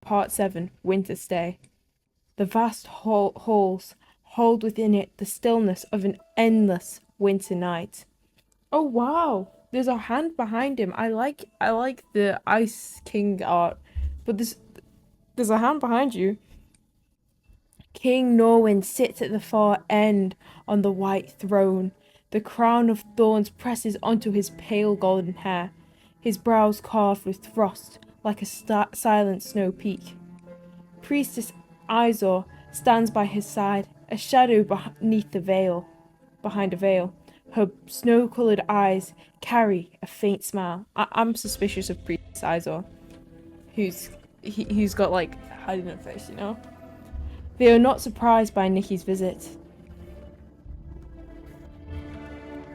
Part 7, Winter Stay. The vast halls hold within it the stillness of an endless winter night. Oh wow, there's a hand behind him. I like the Ice King art, but there's a hand behind you. King Norwin sits at the far end on the white throne. The crown of thorns presses onto his pale golden hair, his brows carved with frost like a silent snow peak. Priestess Izor stands by his side, a shadow beneath the veil. Behind a veil, her snow-coloured eyes carry a faint smile. I'm suspicious of Priestess Izor, who's got like hiding her face, you know. They are not surprised by Nikki's visit.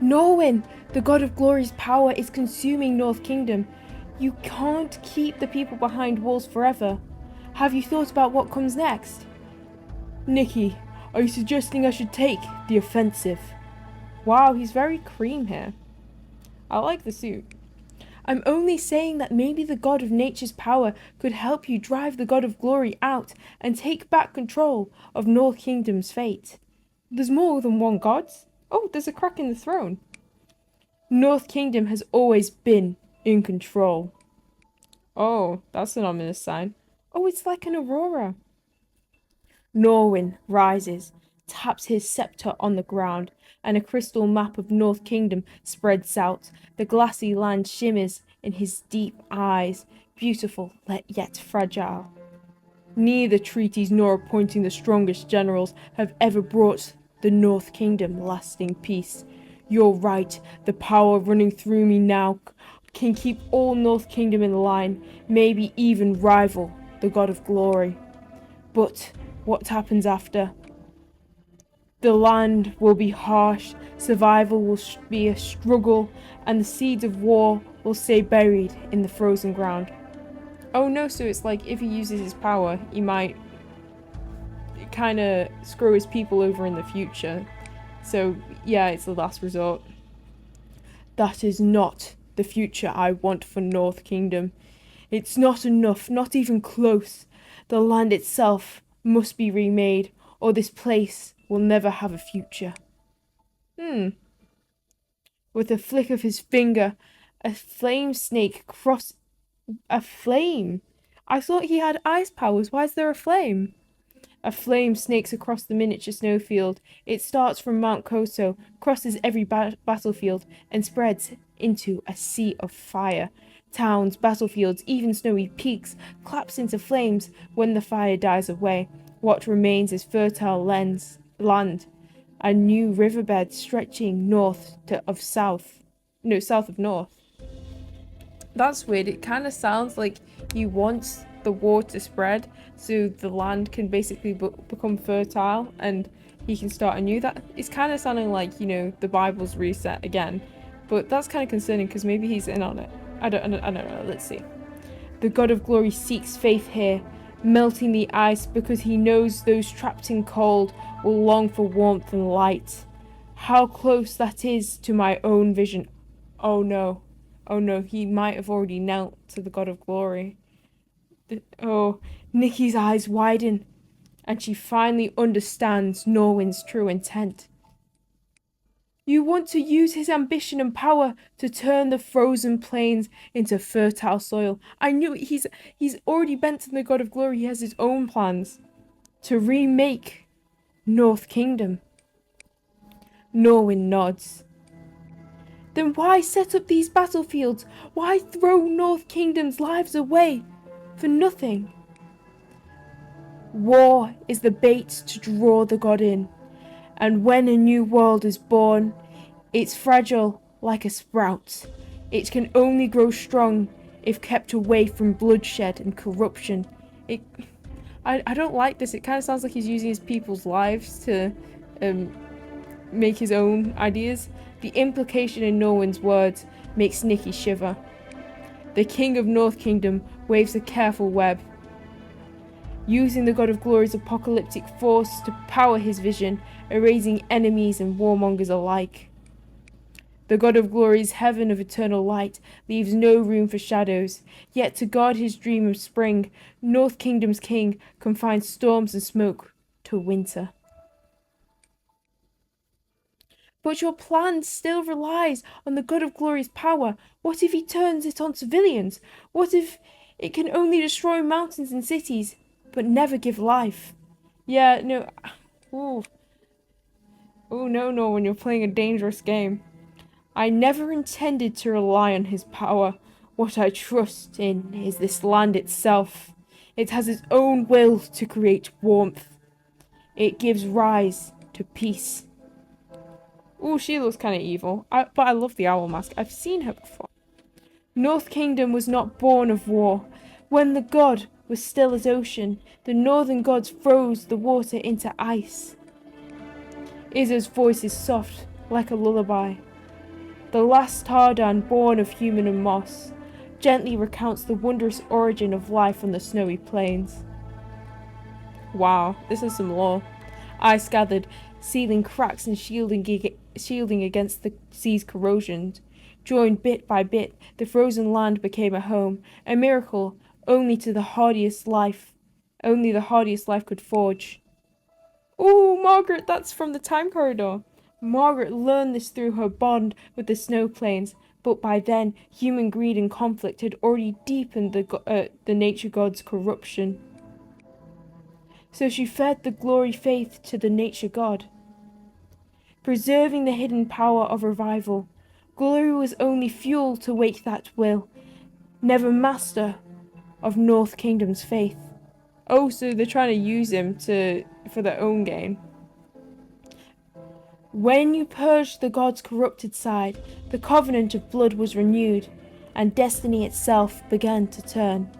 Norwin, the god of glory's power is consuming North Kingdom. You can't keep the people behind walls forever. Have you thought about what comes next? Nikki, are you suggesting I should take the offensive? Wow, he's very cream here. I like the suit. I'm only saying that maybe the god of nature's power could help you drive the god of glory out and take back control of North Kingdom's fate. There's more than one god. Oh, there's a crack in the throne. North Kingdom has always been in control. Oh, that's an ominous sign. Oh, it's like an aurora. Norwin rises, taps his scepter on the ground, and a crystal map of North Kingdom spreads out. The glassy land shimmers in his deep eyes, beautiful yet fragile. Neither treaties nor appointing the strongest generals have ever brought the North Kingdom lasting peace. You're right, the power running through me now can keep all North Kingdom in line, maybe even rival the God of Glory. But what happens after? The land will be harsh, survival will be a struggle, and the seeds of war will stay buried in the frozen ground. Oh no, so it's like if he uses his power, he might kind of screw his people over in the future. So yeah, it's the last resort. That is not the future I want for North Kingdom. It's not enough, not even close. The land itself must be remade, or this place will never have a future. With a flick of his finger, a flame snake crossed. A flame? I thought he had ice powers. Why is there a flame? A flame snakes across the miniature snowfield. It starts from Mount Koso, crosses every battlefield, and spreads into a sea of fire. Towns, battlefields, even snowy peaks collapse into flames when the fire dies away. What remains is fertile land, a new riverbed stretching south of north. That's weird. It kind of sounds like he wants the war to spread so the land can basically become fertile and he can start anew. That it's kind of sounding like, you know, the Bible's reset again. But that's kind of concerning because maybe he's in on it. I don't know. Let's see. The God of Glory seeks faith here, melting the ice because he knows those trapped in cold will long for warmth and light. How close that is to my own vision. Oh no, he might have already knelt to the God of Glory. Nikki's eyes widen, and she finally understands Norwin's true intent. You want to use his ambition and power to turn the frozen plains into fertile soil. I knew it. He's already bent to the God of Glory. He has his own plans to remake North Kingdom. Norwin nods. Then why set up these battlefields? Why throw North Kingdom's lives away for nothing? War is the bait to draw the god in. And when a new world is born, it's fragile like a sprout. It can only grow strong if kept away from bloodshed and corruption. I don't like this. It kind of sounds like he's using his people's lives to make his own ideas. The implication in Norwin's words makes Nikki shiver. The King of North Kingdom waves a careful web, using the God of Glory's apocalyptic force to power his vision, erasing enemies and warmongers alike. The God of Glory's heaven of eternal light leaves no room for shadows, yet to guard his dream of spring, North Kingdom's king confines storms and smoke to winter. But your plan still relies on the God of Glory's power. What if he turns it on civilians? What if it can only destroy mountains and cities, but never give life? Yeah, no. Ooh. Oh, no, when you're playing a dangerous game. I never intended to rely on his power. What I trust in is this land itself. It has its own will to create warmth. It gives rise to peace. Ooh, she looks kind of evil. But I love the owl mask. I've seen her before. North Kingdom was not born of war. When the god was still as ocean, the northern gods froze the water into ice. Izzo's voice is soft, like a lullaby. The last Tardan born of human and moss gently recounts the wondrous origin of life on the snowy plains. Wow, this is some lore. Ice gathered, sealing cracks and shielding against the sea's corrosion. Joined bit by bit, the frozen land became a home, a miracle only the hardiest life could forge. Ooh, Margaret, that's from the time corridor. Margaret learned this through her bond with the snow plains, but by then, human greed and conflict had already deepened the nature god's corruption. So she fed the glory faith to the nature god, preserving the hidden power of revival. Glory was only fuel to wake that will, never master of North Kingdom's faith. Oh, so they're trying to use him for their own gain. When you purged the god's corrupted side, the covenant of blood was renewed, and destiny itself began to turn.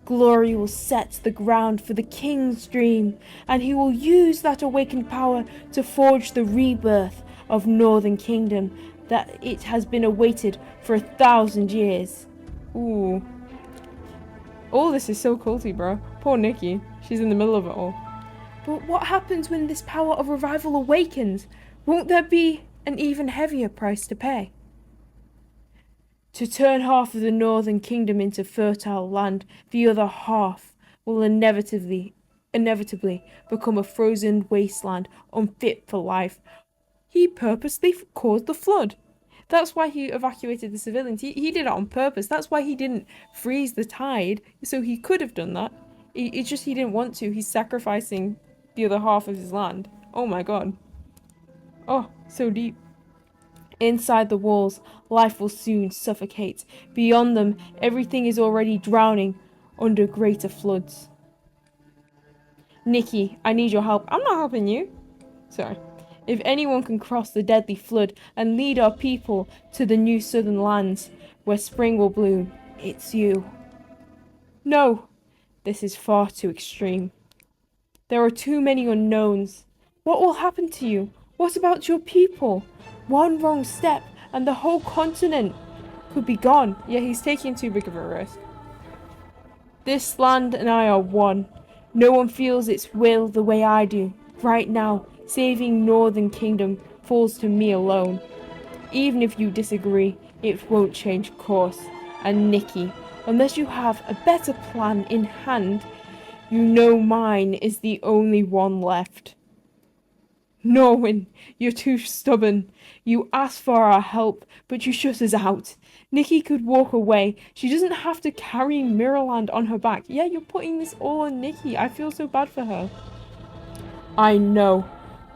Glory will set the ground for the king's dream, and he will use that awakened power to forge the rebirth of Northern Kingdom that it has been awaited for 1,000 years. Ooh. All this is so culty, bro. Poor Nikki. She's in the middle of it all. But what happens when this power of revival awakens? Won't there be an even heavier price to pay? To turn half of the Northern Kingdom into fertile land, the other half will inevitably become a frozen wasteland unfit for life. He purposely caused the flood. That's why he evacuated the civilians. He did it on purpose. That's why he didn't freeze the tide. So he could have done that. It's just he didn't want to. He's sacrificing the other half of his land. Oh my god. Oh, so deep. Inside the walls, life will soon suffocate. Beyond them, everything is already drowning under greater floods. Nikki, I need your help. I'm not helping you. Sorry. If anyone can cross the deadly flood and lead our people to the new southern lands where spring will bloom, it's you. No, this is far too extreme. There are too many unknowns. What will happen to you? What about your people? One wrong step and the whole continent could be gone. Yeah, he's taking too big of a risk. This land and I are one. No one feels its will the way I do. Right now, saving Northern Kingdom falls to me alone. Even if you disagree, it won't change course. And Nikki, unless you have a better plan in hand, you know mine is the only one left. Norwin, you're too stubborn. You asked for our help, but you shut us out. Nikki could walk away. She doesn't have to carry Mirrorland on her back. Yeah, you're putting this all on Nikki. I feel so bad for her. I know,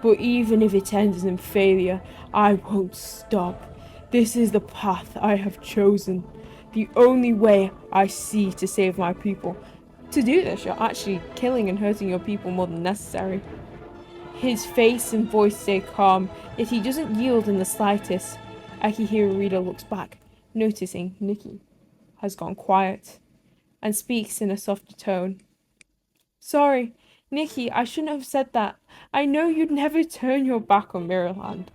but even if it ends in failure, I won't stop. This is the path I have chosen. The only way I see to save my people. To do this, you're actually killing and hurting your people more than necessary. His face and voice stay calm, yet he doesn't yield in the slightest. Akihiro looks back, noticing Nikki has gone quiet, and speaks in a softer tone. Sorry, Nikki, I shouldn't have said that. I know you'd never turn your back on Mirrorland.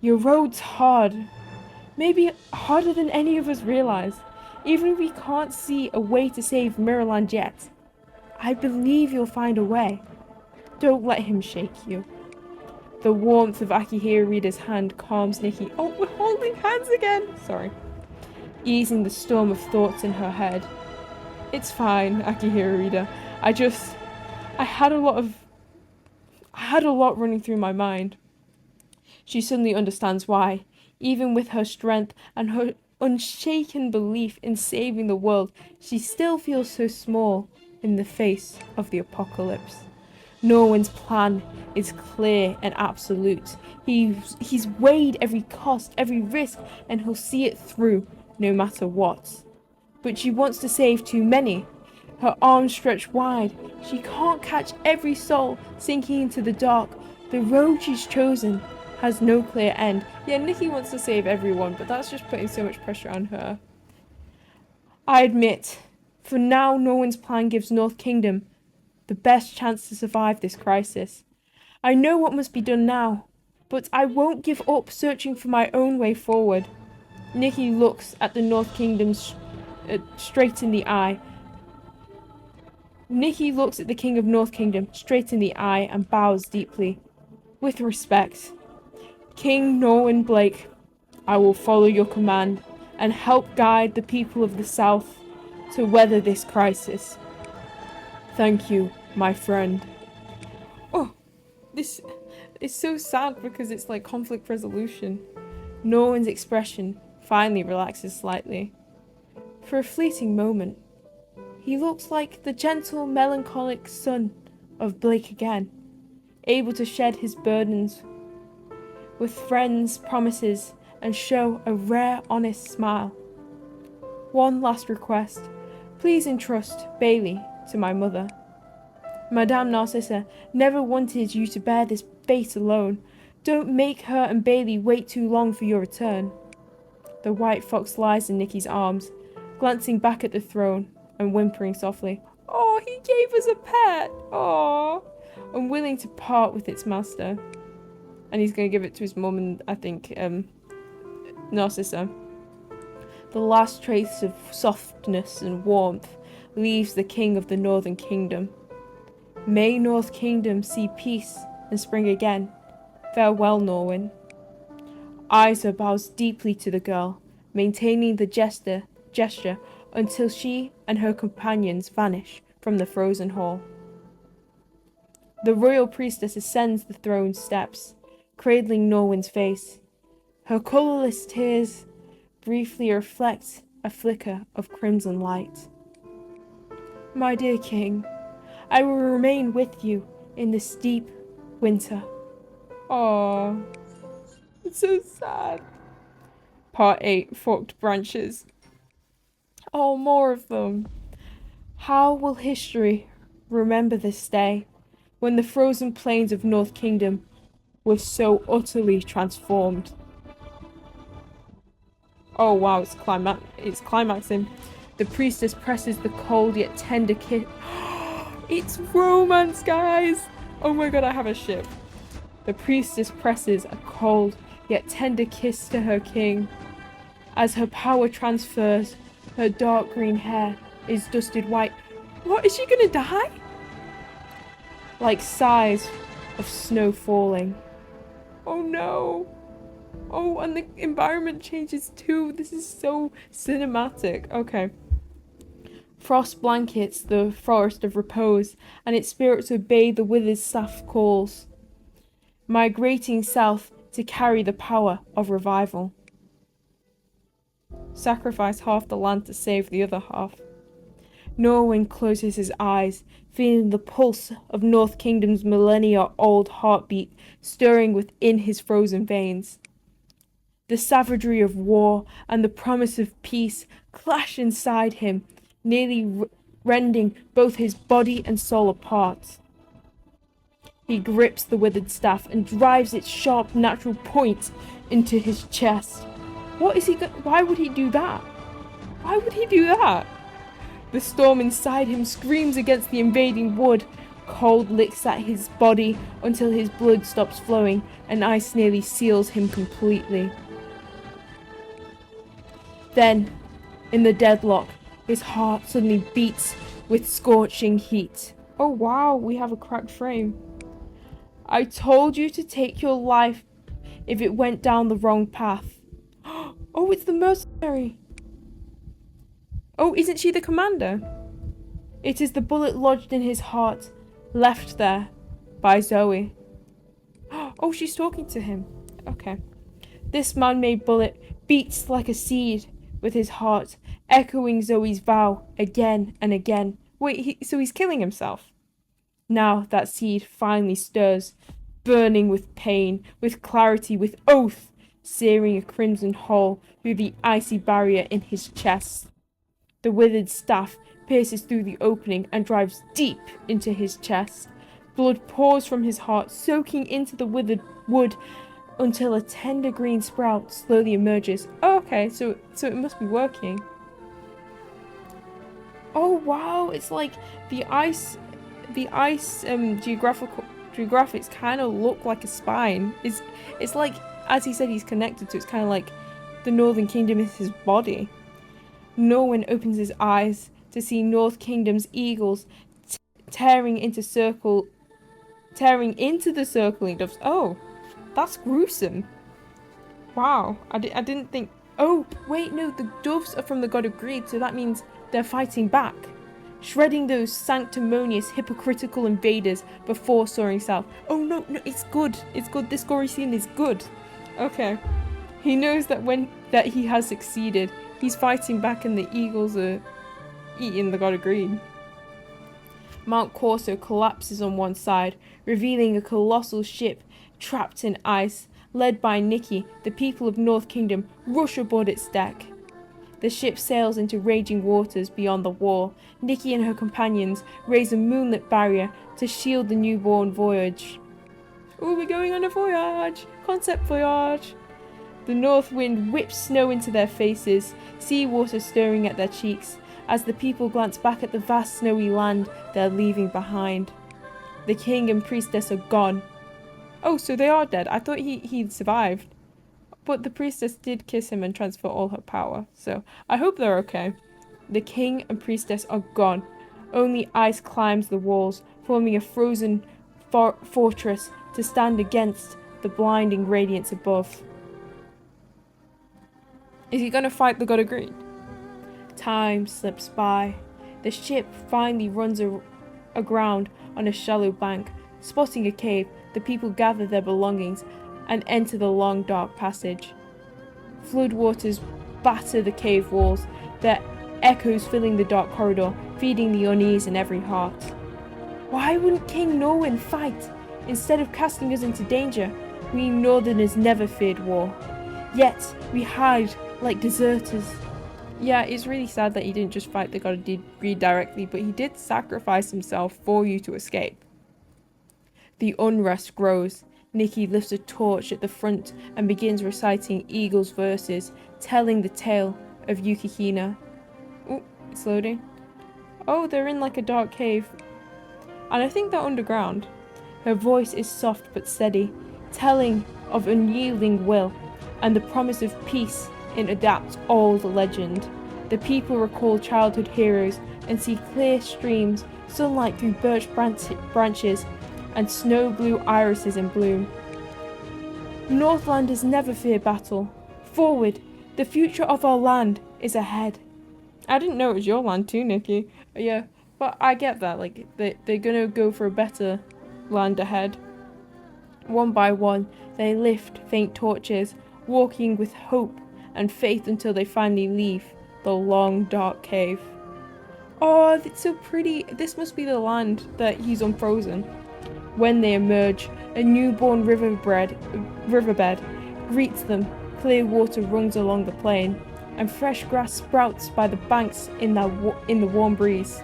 Your road's hard. Maybe harder than any of us realize. Even if we can't see a way to save Mirrorland yet, I believe you'll find a way. Don't let him shake you. The warmth of Akihira's hand calms Nikki. Oh, we're holding hands again! Sorry. Easing the storm of thoughts in her head. It's fine, Akihira. I had a lot running through my mind. She suddenly understands why. Even with her strength and her unshaken belief in saving the world, she still feels so small in the face of the apocalypse. Norwin's plan is clear and absolute. He's weighed every cost, every risk, and he'll see it through, no matter what. But she wants to save too many. Her arms stretch wide. She can't catch every soul sinking into the dark. The road she's chosen has no clear end. Yeah, Nikki wants to save everyone, but that's just putting so much pressure on her. I admit, for now, Norwin's plan gives North Kingdom the best chance to survive this crisis. I know what must be done now, but I won't give up searching for my own way forward. Nikki looks at the North Kingdom straight in the eye. Nikki looks at the King of North Kingdom straight in the eye and bows deeply. With respect. King Norwin Blake, I will follow your command and help guide the people of the South to weather this crisis. Thank you, my friend. Oh, this is so sad because it's like conflict resolution. Norwin's expression finally relaxes slightly. For a fleeting moment, he looks like the gentle, melancholic son of Blake again, able to shed his burdens with friends' promises and show a rare, honest smile. One last request. Please entrust Bailey to my mother. Madame Narcissa never wanted you to bear this fate alone. Don't make her and Bailey wait too long for your return. The white fox lies in Nikki's arms, glancing back at the throne and whimpering softly. Oh, he gave us a pet! Oh, unwilling to part with its master. And he's going to give it to his mum and, I think, Narcissa. The last trace of softness and warmth leaves the king of the Northern Kingdom. May North Kingdom see peace and spring again. Farewell, Norwin. Isa bows deeply to the girl, maintaining the gesture until she and her companions vanish from the frozen hall. The royal priestess ascends the throne steps, cradling Norwin's face. Her colourless tears briefly reflect a flicker of crimson light. My dear king, I will remain with you in this deep winter. Aww, it's so sad. Part 8, Forked Branches. Oh, more of them. How will history remember this day when the frozen plains of North Kingdom were so utterly transformed? Oh wow, it's climaxing. The priestess presses the cold yet tender kiss. It's romance, guys! Oh my god, I have a ship. The priestess presses a cold yet tender kiss to her king. As her power transfers, her dark green hair is dusted white. What, is she gonna die? Like sighs of snow falling. Oh no! Oh, and the environment changes too. This is so cinematic. Okay. Frost blankets the forest of repose, and its spirits obey the withered staff calls, migrating south to carry the power of revival. Sacrifice half the land to save the other half. Norwin closes his eyes, feeling the pulse of North Kingdom's millennia-old heartbeat stirring within his frozen veins. The savagery of war and the promise of peace clash inside him, nearly rending both his body and soul apart. He grips the withered staff and drives its sharp natural point into his chest. Why would he do that? Why would he do that? The storm inside him screams against the invading wood. Cold licks at his body until his blood stops flowing and ice nearly seals him completely. Then, in the deadlock, his heart suddenly beats with scorching heat. Oh wow, we have a cracked frame. I told you to take your life if it went down the wrong path. Oh, it's the mercenary. Oh, isn't she the commander? It is the bullet lodged in his heart, left there by Zoe. Oh, she's talking to him. Okay. This man-made bullet beats like a seed with his heart, echoing Zoe's vow again and again. Wait, so he's killing himself? Now that seed finally stirs, burning with pain, with clarity, with oath, searing a crimson hole through the icy barrier in his chest. The withered staff pierces through the opening and drives deep into his chest. Blood pours from his heart, soaking into the withered wood until a tender green sprout slowly emerges. Oh, okay, so it must be working. Oh wow, it's like the ice geographics kind of look like a spine. It's like, as he said, he's connected to. It's kind of like the Northern Kingdom is his body. Norwin opens his eyes to see North Kingdom's eagles tearing into the circling doves. Oh, that's gruesome. Wow, I didn't think. Oh, wait, no, the doves are from the god of greed, so that means they're fighting back, shredding those sanctimonious, hypocritical invaders before soaring south. Oh no, it's good. It's good. This gory scene is good. Okay. He knows that he has succeeded. He's fighting back and the eagles are eating the god of greed. Mount Corso collapses on one side, revealing a colossal ship trapped in ice. Led by Nikki, the people of North Kingdom rush aboard its deck. The ship sails into raging waters beyond the wall. Nikki and her companions raise a moonlit barrier to shield the newborn voyage. Oh, we're going on a voyage! Concept voyage! The north wind whips snow into their faces, seawater stirring at their cheeks, as the people glance back at the vast snowy land they're leaving behind. The king and priestess are gone. Oh, so they are dead. I thought he'd survived. But the priestess did kiss him and transfer all her power, so I hope they're okay. The king and priestess are gone. Only ice climbs the walls, forming a frozen fortress to stand against the blinding radiance above. Is he going to fight the god of greed? Time slips by. The ship finally runs aground on a shallow bank. Spotting a cave, the people gather their belongings and enter the long dark passage. Floodwaters batter the cave walls, their echoes filling the dark corridor, feeding the unease in every heart. Why wouldn't King Norwin fight? Instead of casting us into danger, we Northerners never feared war. Yet, we hide like deserters. Yeah, it's really sad that he didn't just fight the god of greed directly, but he did sacrifice himself for you to escape. The unrest grows. Nikki lifts a torch at the front and begins reciting Eagle's verses, telling the tale of Yukihina. Oh, it's loading. Oh, they're in like a dark cave. And I think they're underground. Her voice is soft but steady, telling of unyielding will and the promise of peace in adapts old legend. The people recall childhood heroes and see clear streams, sunlight through birch branches, and snow blue irises in bloom. Northlanders never fear battle. Forward, the future of our land is ahead. I didn't know it was your land too, Nikki. Yeah, but I get that. Like they're gonna go for a better land ahead. One by one, they lift faint torches, walking with hope and faith until they finally leave the long dark cave. Oh, it's so pretty. This must be the land that he's unfrozen. When they emerge, a newborn riverbed greets them. Clear water runs along the plain, and fresh grass sprouts by the banks in the warm breeze.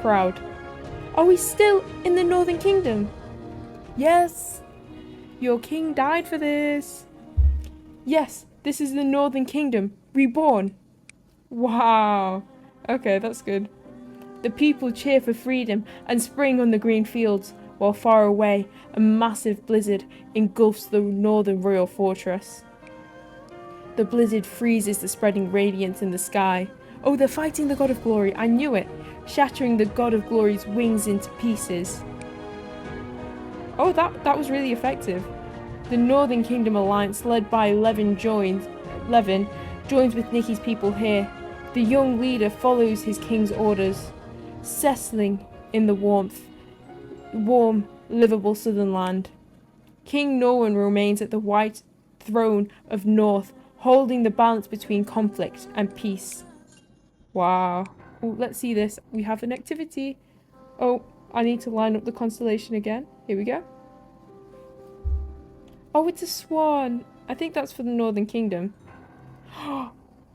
Crowd. Are we still in the Northern Kingdom? Yes. Your king died for this. Yes, this is the Northern Kingdom, reborn. Wow. Okay, that's good. The people cheer for freedom and spring on the green fields, while far away, a massive blizzard engulfs the northern royal fortress. The blizzard freezes the spreading radiance in the sky. Oh, they're fighting the god of glory, I knew it, shattering the god of glory's wings into pieces. Oh, that was really effective. The Northern Kingdom Alliance, led by Levin, joins with Nikki's people here. The young leader follows his king's orders, settling in the warm, livable southern land. King Norwin remains at the white throne of North, holding the balance between conflict and peace. Wow. Oh, let's see this. We have an activity. Oh, I need to line up the constellation again. Here we go. Oh, it's a swan. I think that's for the Northern Kingdom.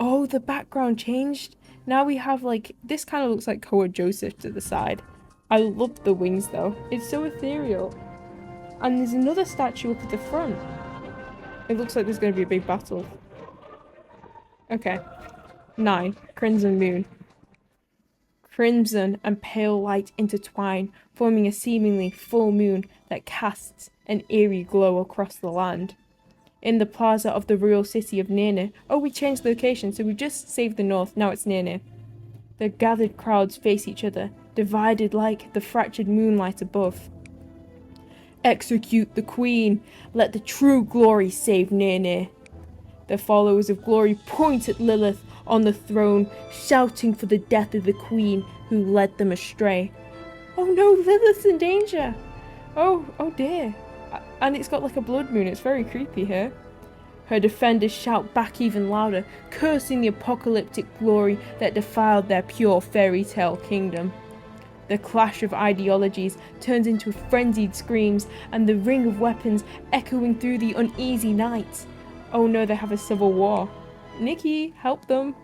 Oh, the background changed. Now we have like, this kind of looks like Koa Joseph to the side. I love the wings though. It's so ethereal. And there's another statue up at the front. It looks like there's going to be a big battle. Okay. 9. Crimson Moon. Crimson and pale light intertwine, forming a seemingly full moon that casts an eerie glow across the land. In the plaza of the royal city of Nene. Oh, we changed location, so we just saved the north, now it's Nene. The gathered crowds face each other, divided like the fractured moonlight above. Execute the queen! Let the true glory save Nene! The followers of glory point at Lilith on the throne, shouting for the death of the queen who led them astray. Oh no, Lilith's in danger! Oh dear. And it's got like a blood moon, it's very creepy here. Her defenders shout back even louder, cursing the apocalyptic glory that defiled their pure fairy tale kingdom. The clash of ideologies turns into frenzied screams and the ring of weapons echoing through the uneasy night. Oh no, they have a civil war. Nikki, help them.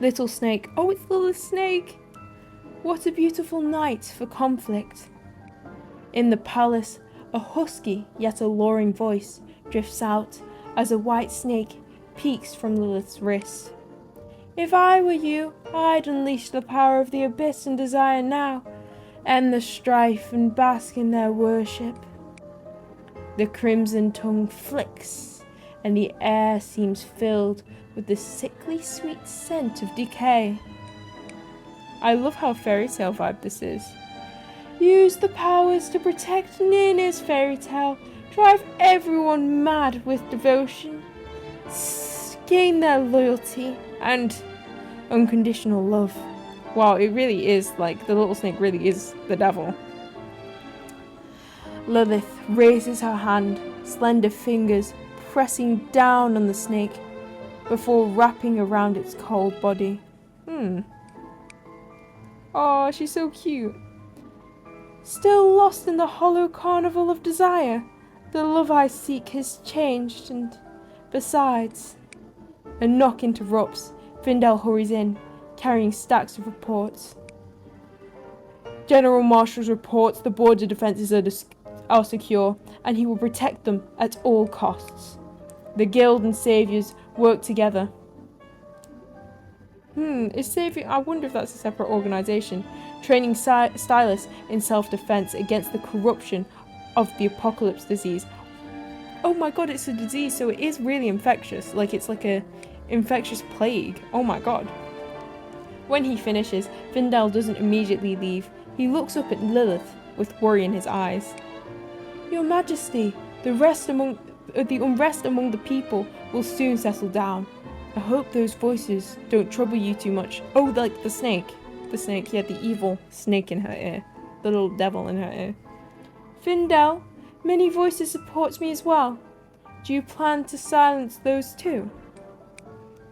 Little Snake. Oh, it's Little Snake. What a beautiful night for conflict. In the palace, a husky yet alluring voice drifts out as a white snake peeks from Lilith's wrist. If I were you, I'd unleash the power of the abyss and desire now, end the strife and bask in their worship. The crimson tongue flicks, and the air seems filled with the sickly sweet scent of decay. I love how fairy tale vibe this is. Use the powers to protect Nene's fairy tale, drive everyone mad with devotion, gain their loyalty and unconditional love. Wow, it really is like, the little snake really is the devil. Lilith raises her hand, slender fingers pressing down on the snake before wrapping around its cold body. Oh, she's so cute. Still lost in the hollow carnival of desire, the love I seek has changed, and besides... A knock interrupts. Findel hurries in, carrying stacks of reports. General Marshall's reports the border defences are secure, and he will protect them at all costs. The Guild and Saviours work together. Is Saviour... I wonder if that's a separate organisation. Training stylists in self-defence against the corruption of the apocalypse disease. Oh my god, it's a disease, so it is really infectious. Like, it's like a infectious plague. Oh my god. When he finishes, Findel doesn't immediately leave. He looks up at Lilith with worry in his eyes. Your Majesty, the unrest among the people will soon settle down. I hope those voices don't trouble you too much. Oh, like the snake. The snake, yeah, the evil snake in her ear. The little devil in her ear. Findel, many voices support me as well. Do you plan to silence those too?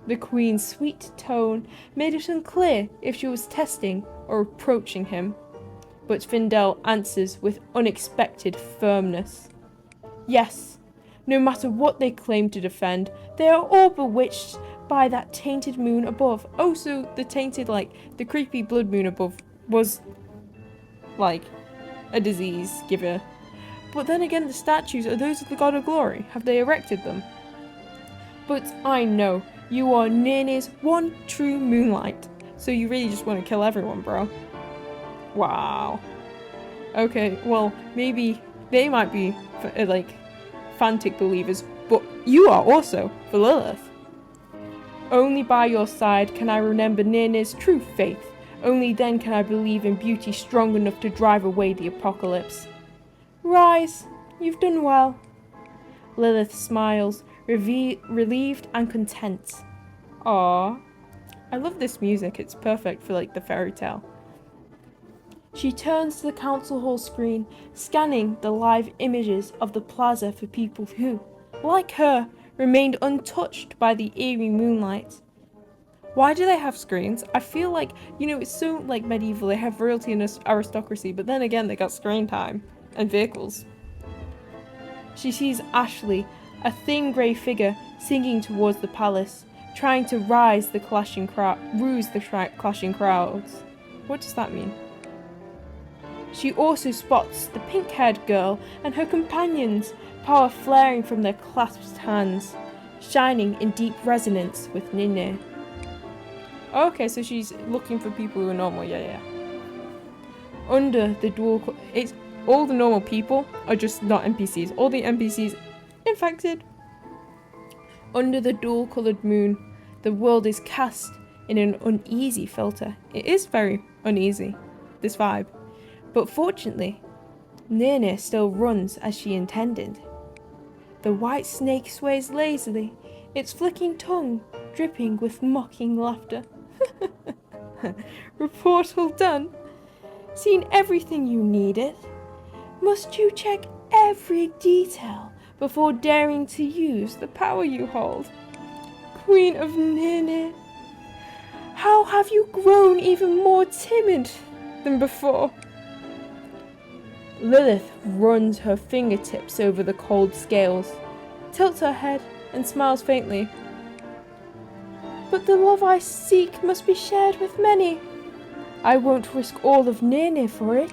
The Queen's sweet tone made it unclear if she was testing or approaching him. But Findel answers with unexpected firmness. Yes, no matter what they claim to defend, they are all bewitched by that tainted moon above. Oh, so the tainted, like, the creepy blood moon above was, like, a disease giver. But then again, the statues, are those of the God of Glory? Have they erected them? But I know, you are Nene's one true moonlight, so you really just want to kill everyone, bro. Wow. Okay, well, maybe they might be, like, Fantic believers, but you are also for Lilith. Only by your side can I remember Nene's true faith. Only then can I believe in beauty strong enough to drive away the apocalypse. Rise, you've done well. Lilith smiles, relieved and content. Aww. I love this music, it's perfect for like the fairy tale. She turns to the council hall screen, scanning the live images of the plaza for people who, like her, remained untouched by the eerie moonlight. Why do they have screens? I feel like, it's so like medieval, they have royalty and aristocracy, but then again they got screen time and vehicles. She sees Ashley, a thin grey figure, singing towards the palace, trying to ruse the clashing crowds. What does that mean? She also spots the pink-haired girl and her companions, power flaring from their clasped hands, shining in deep resonance with Nene. Okay, so she's looking for people who are normal, yeah. Under the dual... It's all the normal people are just not NPCs. All the NPCs infected. Under the dual-coloured moon, the world is cast in an uneasy filter. It is very uneasy, this vibe. But fortunately, Nene still runs as she intended. The white snake sways lazily, its flicking tongue dripping with mocking laughter. Report all done. Seen everything you needed. Must you check every detail before daring to use the power you hold? Queen of Nene, how have you grown even more timid than before? Lilith runs her fingertips over the cold scales, tilts her head and smiles faintly. But the love I seek must be shared with many. I won't risk all of Nene for it.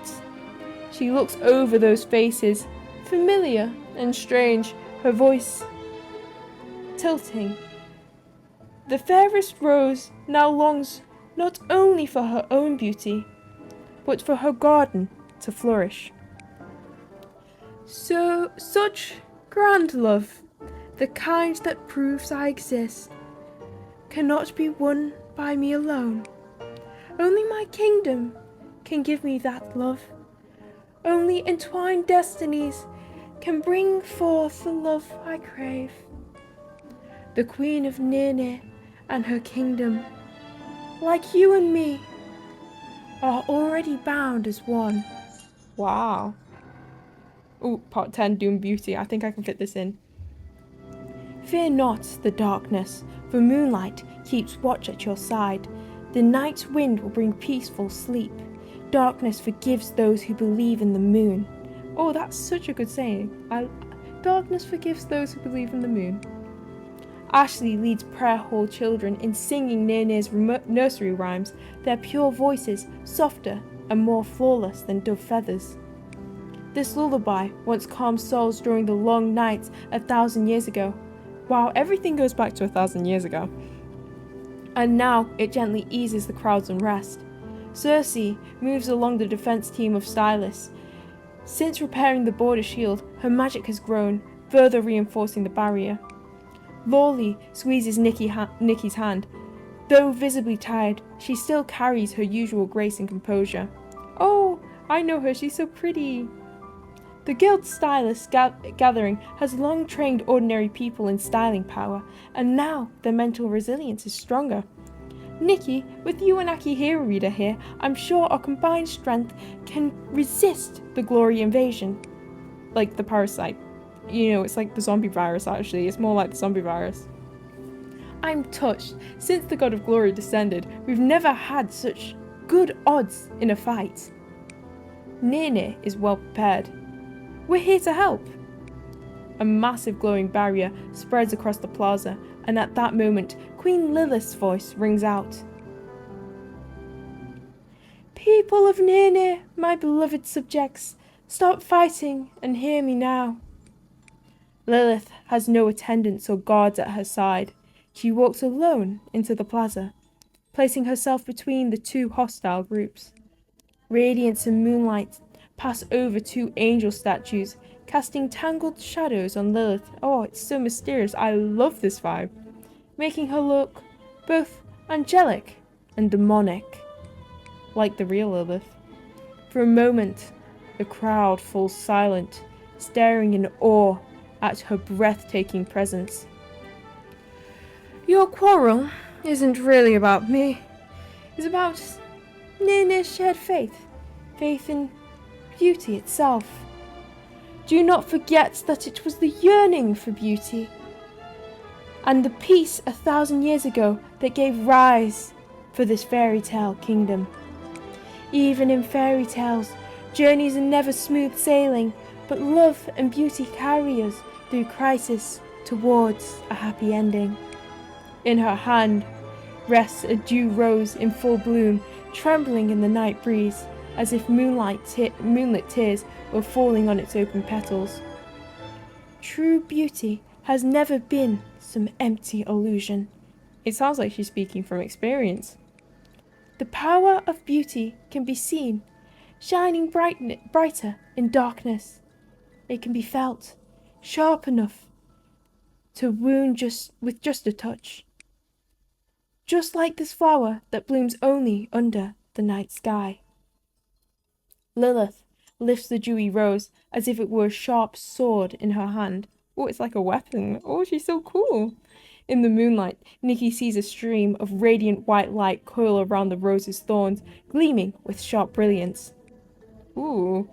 She looks over those faces, familiar and strange, her voice tilting. The fairest rose now longs not only for her own beauty, but for her garden to flourish. So, such grand love, the kind that proves I exist, cannot be won by me alone. Only my kingdom can give me that love. Only entwined destinies can bring forth the love I crave. The Queen of Nene and her kingdom, like you and me, are already bound as one. Wow. Ooh, part 10, Doom Beauty. I think I can fit this in. Fear not the darkness, for moonlight keeps watch at your side. The night wind will bring peaceful sleep. Darkness forgives those who believe in the moon. Oh, that's such a good saying. Darkness forgives those who believe in the moon. Ashley leads prayer hall children in singing Nene's nursery rhymes, their pure voices softer and more flawless than dove feathers. This lullaby once calmed souls during the long nights 1,000 years ago. Wow, everything goes back to 1,000 years ago. And now it gently eases the crowd's unrest. Cersei moves along the defense team of stylists. Since repairing the border shield, her magic has grown, further reinforcing the barrier. Lawley squeezes Nikki's hand. Though visibly tired, she still carries her usual grace and composure. Oh, I know her, she's so pretty. The Guild Stylist Gathering has long trained ordinary people in styling power, and now their mental resilience is stronger. Nikki, with you and Akihiro Reader here, I'm sure our combined strength can resist the glory invasion. Like the parasite. It's like the zombie virus actually, it's more like the zombie virus. I'm touched. Since the God of Glory descended, we've never had such good odds in a fight. Nene is well prepared. We're here to help. A massive glowing barrier spreads across the plaza, and at that moment, Queen Lilith's voice rings out. People of Nene, my beloved subjects, stop fighting and hear me now. Lilith has no attendants or guards at her side. She walks alone into the plaza, placing herself between the two hostile groups. Radiance and moonlight pass over two angel statues, casting tangled shadows on Lilith. Oh, it's so mysterious. I love this vibe. Making her look both angelic and demonic, like the real Lilith. For a moment, The crowd falls silent, staring in awe at her breathtaking presence. Your quarrel isn't really about me. It's about Nene's shared faith. Faith in beauty itself. Do not forget that it was the yearning for beauty and the peace 1,000 years ago that gave rise for this fairy tale kingdom. Even in fairy tales, journeys are never smooth sailing, but love and beauty carry us through crisis towards a happy ending. In her hand rests a dew rose in full bloom, trembling in the night breeze, as if moonlit tears were falling on its open petals. True beauty has never been some empty illusion. It sounds like she's speaking from experience. The power of beauty can be seen, shining brighter in darkness. It can be felt, sharp enough to wound with just a touch. Just like this flower that blooms only under the night sky. Lilith lifts the dewy rose as if it were a sharp sword in her hand. Oh, it's like a weapon. Oh, she's so cool. In the moonlight, Nikki sees a stream of radiant white light coil around the rose's thorns, gleaming with sharp brilliance. Ooh.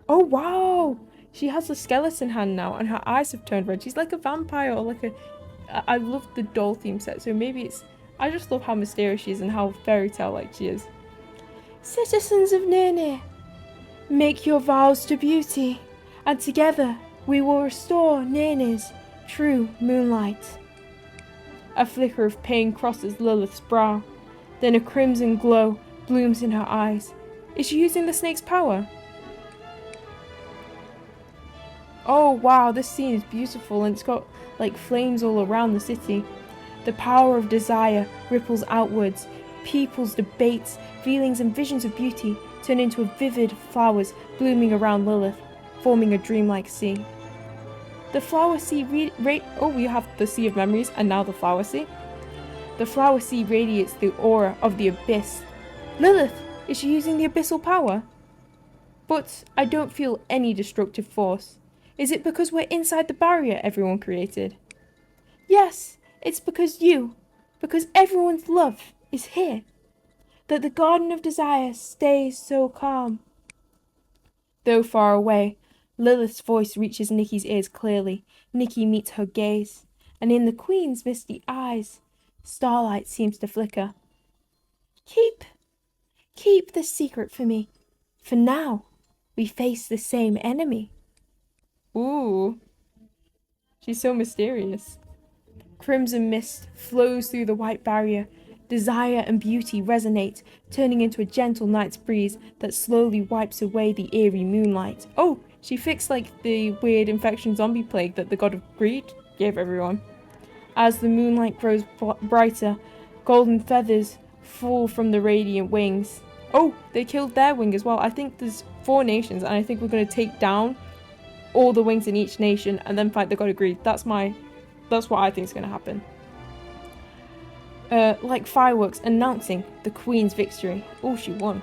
Oh, wow! She has a skeleton hand now, and her eyes have turned red. She's like a vampire, or like a... I love the doll theme set, so maybe it's... I just love how mysterious she is and how fairy tale-like she is. Citizens of Nene, make your vows to beauty, and together we will restore Nene's true moonlight. A flicker of pain crosses Lilith's brow, then a crimson glow blooms in her eyes. Is she using the snake's power? Oh wow, this scene is beautiful, and it's got like flames all around the city. The power of desire ripples outwards. People's debates, feelings and visions of beauty turn into vivid flowers blooming around Lilith, forming a dreamlike sea. The flower sea we have the sea of memories and now the flower sea. The flower sea radiates the aura of the abyss. Lilith, is she using the abyssal power? But I don't feel any destructive force. Is it because we're inside the barrier everyone created? Yes, it's because everyone's love is here, that the Garden of Desire stays so calm. Though far away, Lilith's voice reaches Nikki's ears clearly. Nikki meets her gaze, and in the Queen's misty eyes, starlight seems to flicker. Keep this secret for me. For now, we face the same enemy. Ooh, she's so mysterious. Crimson mist flows through the white barrier. Desire and beauty resonate, turning into a gentle night's breeze that slowly wipes away the eerie moonlight. Oh, she fixed like the weird infection zombie plague that the god of greed gave everyone. As the moonlight grows brighter, golden feathers fall from the radiant wings. Oh, they killed their wing as well. I think there's 4 nations, and I think we're going to take down all the wings in each nation and then fight the god of greed. That's what I think is going to happen. Like fireworks announcing the Queen's victory. Oh, she won.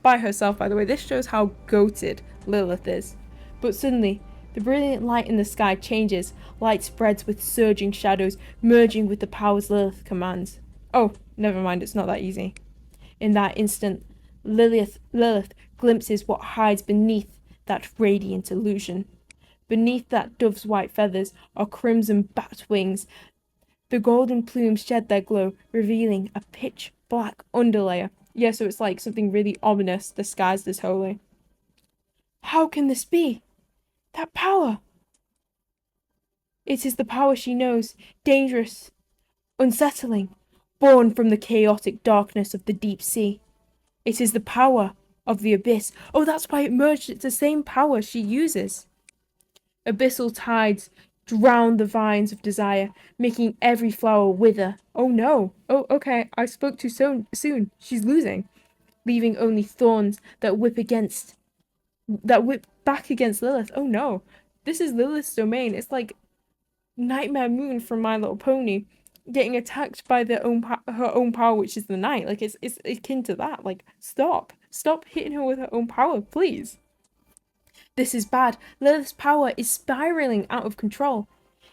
By herself, by the way. This shows how goated Lilith is. But suddenly, the brilliant light in the sky changes. Light spreads with surging shadows, merging with the powers Lilith commands. Oh, never mind, it's not that easy. In that instant, Lilith glimpses what hides beneath that radiant illusion. Beneath that dove's white feathers are crimson bat wings. The golden plumes shed their glow, revealing a pitch-black underlayer. Yeah, so it's like something really ominous disguised as holy. How can this be? That power! It is the power she knows, dangerous, unsettling, born from the chaotic darkness of the deep sea. It is the power of the abyss. Oh, that's why it merged. It's the same power she uses. Abyssal tides drown the vines of desire, making every flower wither. Oh no. Oh, okay. I spoke too soon. She's losing, leaving only thorns that whip back against Lilith. Oh no. This is Lilith's domain. It's like Nightmare Moon from My Little Pony getting attacked by her own power, which is the night. Like it's akin to that. Like, stop. Stop hitting her with her own power, please. This is bad. Lilith's power is spiraling out of control.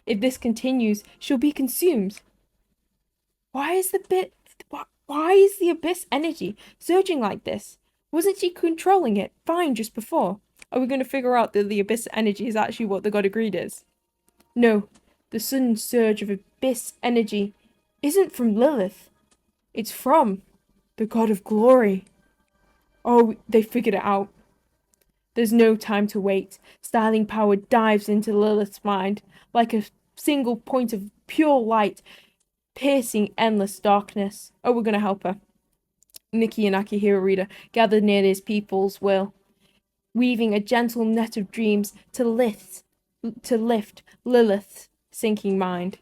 If this continues, she'll be consumed. Why is the abyss energy surging like this? Wasn't she controlling it fine just before? Are we going to figure out that the abyss energy is actually what the god of greed is? No, the sudden surge of abyss energy isn't from Lilith. It's from the god of glory. Oh, they figured it out. There's no time to wait. Styling power dives into Lilith's mind like a single point of pure light, piercing endless darkness. Oh, we're going to help her. Nikki and Akihiro Rita gathered near these people's will, weaving a gentle net of dreams to lift Lilith's sinking mind.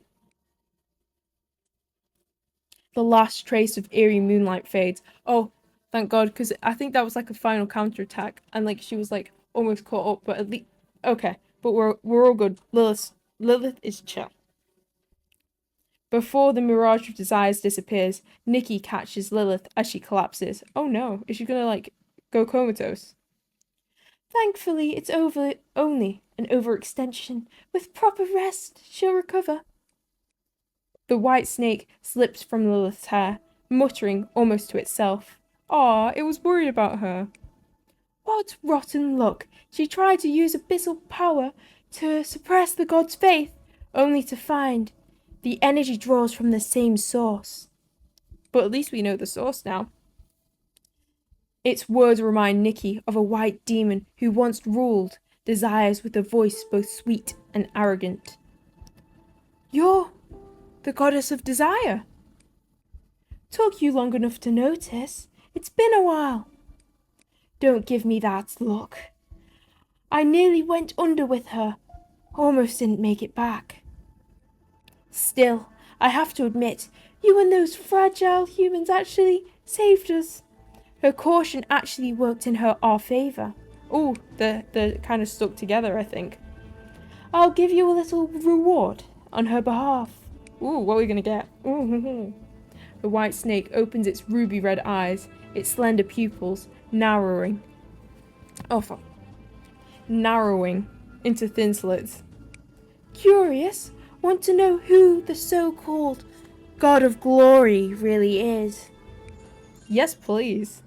The last trace of eerie moonlight fades. Oh, thank God, because I think that was like a final counterattack, and like she was like almost caught up, but at least okay. But we're all good. Lilith is chill. Before the mirage of desires disappears, Nikki catches Lilith as she collapses. Oh no, is she gonna like go comatose? Thankfully, it's only an overextension. With proper rest, she'll recover. The white snake slips from Lilith's hair, muttering almost to itself. Ah, it was worried about her. What rotten luck! She tried to use abyssal power to suppress the god's faith, only to find the energy draws from the same source. But at least we know the source now. Its words remind Nikki of a white demon who once ruled desires with a voice both sweet and arrogant. You're the goddess of desire. Took you long enough to notice. It's been a while. Don't give me that look. I nearly went under with her. Almost didn't make it back. Still, I have to admit, you and those fragile humans actually saved us. Her caution actually worked in our favour. Oh, they're kind of stuck together, I think. I'll give you a little reward on her behalf. Ooh, what are we going to get? Ooh. The white snake opens its ruby red eyes, its slender pupils narrowing. Oh, fuck. Narrowing into thin slits. Curious? Want to know who the so-called God of Glory really is? Yes, please.